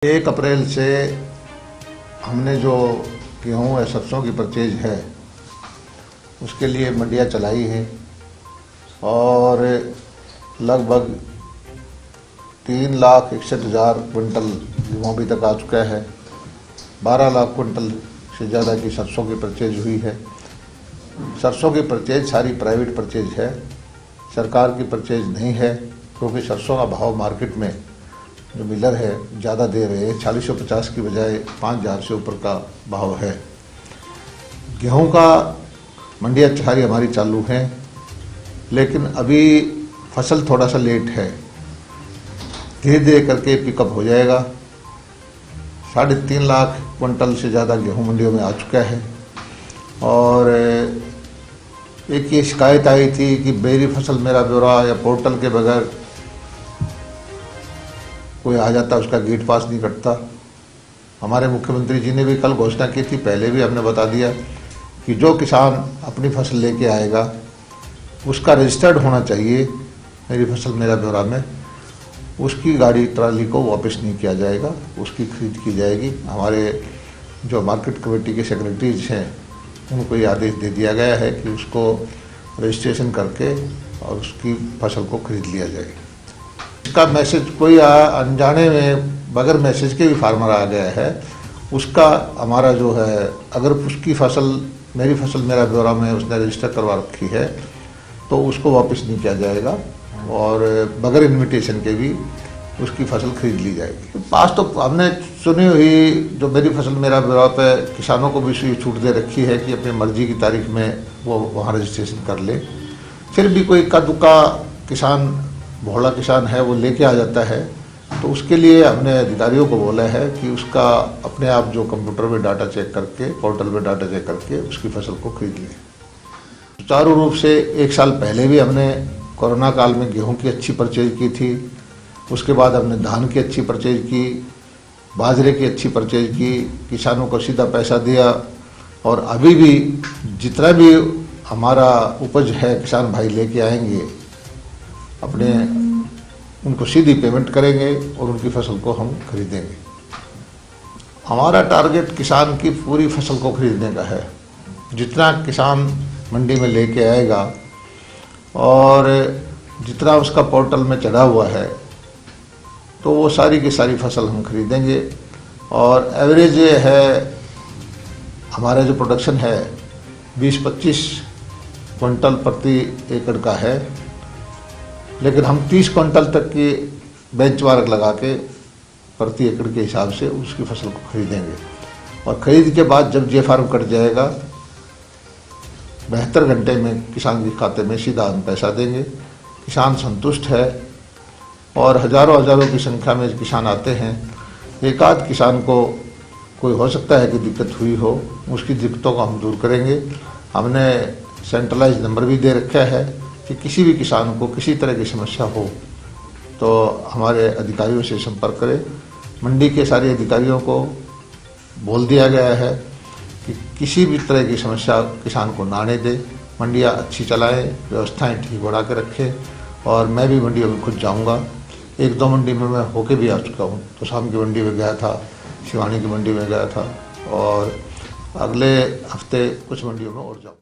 1 अप्रैल से हमने जो गेहूँ या सरसों की परचेज है उसके लिए मंडियाँ चलाई हैं और लगभग 3,61,000 क्विंटल गेहूँ अभी तक आ चुका है। 12 लाख क्विंटल से ज़्यादा की सरसों की परचेज हुई है। सरसों की परचेज सारी प्राइवेट परचेज है, सरकार की परचेज नहीं है, क्योंकि सरसों का भाव मार्केट में जो मिलर है ज़्यादा दे रहे हैं। 4050 की बजाय 5,000 से ऊपर का भाव है। गेहूं का मंडियाँ सारी हमारी चालू हैं, लेकिन अभी फसल थोड़ा सा लेट है, धीरे धीरे करके पिकअप हो जाएगा। 3.5 लाख क्विंटल से ज़्यादा गेहूं मंडियों में आ चुका है। और एक ये शिकायत आई थी कि मेरी फसल मेरा ब्यौरा या पोर्टल के बगैर कोई आ जाता, उसका गेट पास नहीं कटता। हमारे मुख्यमंत्री जी ने भी कल घोषणा की थी, पहले भी हमने बता दिया कि जो किसान अपनी फसल लेके आएगा उसका रजिस्टर्ड होना चाहिए मेरी फसल मेरा ब्यौरा में, उसकी गाड़ी ट्राली को वापस नहीं किया जाएगा, उसकी खरीद की जाएगी। हमारे जो मार्केट कमेटी के सेक्रेटरीज हैं उनको ये आदेश दे दिया गया है कि उसको रजिस्ट्रेशन करके और उसकी फसल को खरीद लिया जाए। इसका मैसेज कोई अनजाने में बगैर मैसेज के भी फार्मर आ गया है, उसका हमारा जो है, अगर उसकी फसल मेरी फसल मेरा ब्यौरा में उसने रजिस्टर करवा रखी है तो उसको वापस नहीं किया जाएगा और बगैर इन्विटेशन के भी उसकी फसल खरीद ली जाएगी। पास तो हमने सुनी हुई जो मेरी फसल मेरा ब्यौरा पे किसानों को भी छूट दे रखी है कि अपनी मर्जी की तारीख में वो वहाँ रजिस्ट्रेशन कर ले। फिर भी कोई इक्का दुक्का किसान, भोला किसान है, वो लेके आ जाता है, तो उसके लिए हमने अधिकारियों को बोला है कि उसका अपने आप जो कंप्यूटर में डाटा चेक करके, पोर्टल में डाटा चेक करके उसकी फसल को खरीद लें। सुचारू रूप से 1 साल पहले भी हमने कोरोना काल में गेहूं की अच्छी परचेज की थी, उसके बाद हमने धान की अच्छी परचेज की, बाजरे की अच्छी परचेज की, किसानों को सीधा पैसा दिया। और अभी भी जितना भी हमारा उपज है किसान भाई लेके आएंगे अपने, उनको सीधी पेमेंट करेंगे और उनकी फसल को हम खरीदेंगे। हमारा टारगेट किसान की पूरी फसल को खरीदने का है। जितना किसान मंडी में लेके आएगा और जितना उसका पोर्टल में चढ़ा हुआ है तो वो सारी की सारी फसल हम खरीदेंगे। और एवरेज है हमारा जो प्रोडक्शन है 20-25 क्विंटल प्रति एकड़ का है, लेकिन हम 30 क्विंटल तक की बेंचमार्क लगा के प्रति एकड़ के हिसाब से उसकी फसल को खरीदेंगे। और खरीद के बाद जब जे फार्म कट जाएगा 72 घंटे में किसान के खाते में सीधा हम पैसा देंगे। किसान संतुष्ट है और हजारों की संख्या में किसान आते हैं। एक आध किसान को कोई हो सकता है कि दिक्कत हुई हो, उसकी दिक्कतों को हम दूर करेंगे। हमने सेंट्रलाइज नंबर भी दे रखा है कि किसी भी किसान को किसी तरह की समस्या हो तो हमारे अधिकारियों से संपर्क करें। मंडी के सारे अधिकारियों को बोल दिया गया है कि किसी भी तरह की समस्या किसान को ना आने दे, मंडियाँ अच्छी चलाएं, व्यवस्थाएं ठीक बढ़ा के रखें। और मैं भी मंडियों में खुद जाऊंगा। 1-2 मंडी में मैं होके भी आ चुका हूँ। तो शाम की मंडी में गया था, शिवानी की मंडी में गया था और अगले हफ्ते कुछ मंडियों में और जाऊँ।